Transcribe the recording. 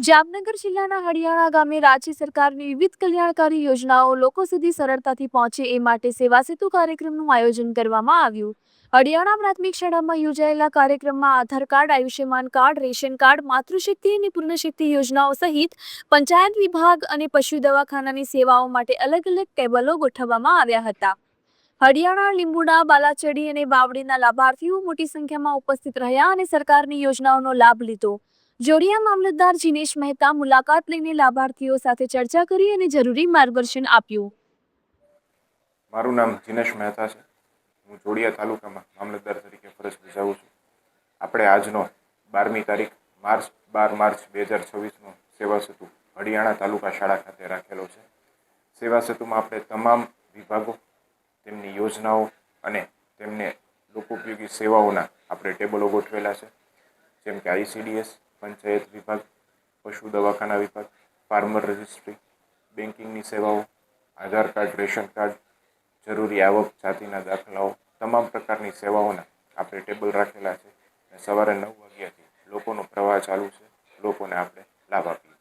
જામનગર જિલ્લાના હડિયાળા ગામે રાજ્ય સરકારની વિવિધ કલ્યાણકારી યોજનાઓ લોકો સુધી સરળતાથી પહોંચે એ માટે સેવા સેતુ કાર્યક્રમનું આયોજન કરવામાં આવ્યું. હડિયાળા પ્રાથમિક શાળામાં યોજાયેલા કાર્યક્રમમાં Aadhaar card, Ayushman card, ration card, Matrushakti અને પૂર્ણશક્તિ યોજનાઓ સહિત પંચાયત વિભાગ અને પશુ દવાખાનાની સેવાઓ માટે અલગ અલગ ટેબલો ગોઠવવામાં આવ્યા હતા. હડિયાળા, લીંબુડા, બાલાચડી અને બાવળીના લાભાર્થીઓ મોટી સંખ્યામાં ઉપસ્થિત રહ્યા અને સરકારની યોજનાઓનો લાભ લીધો. જોડિયા મામલતદાર જીનેશ મહેતા મુલાકાત લઈને લાભાર્થીઓ સાથે ચર્ચા કરી અને જરૂરી માર્ગદર્શન આપ્યું. મારું નામ જીનેશ મહેતા છે. હું જોડિયા તાલુકામાં મામલતદાર તરીકે ફરજ બજાવું છું. આપણે આજનો 12મી તારીખ માર્ચ 2026નો સેવા સેતુ હડિયાળા તાલુકા શાળા ખાતે રાખેલો છે. સેવા સેતુમાં આપણે તમામ વિભાગો, તેમની યોજનાઓ અને તેમને લોકોપયોગી સેવાઓના આપણે ટેબલો ગોઠવેલા છે. જેમ કે ICDS, પંચાયત વિભાગ, પશુ દવાખાના વિભાગ, ફાર્મર રજિસ્ટ્રી, બેન્કિંગની સેવાઓ, આધાર કાર્ડ, રેશન કાર્ડ, જરૂરી આવક જાતિના દાખલાઓ, તમામ પ્રકારની સેવાઓના આપણે ટેબલ રાખેલા છે. સવારે 9 વાગ્યાથી લોકોનો પ્રવાહ ચાલુ છે. લોકોને આપણે લાભ આપીએ.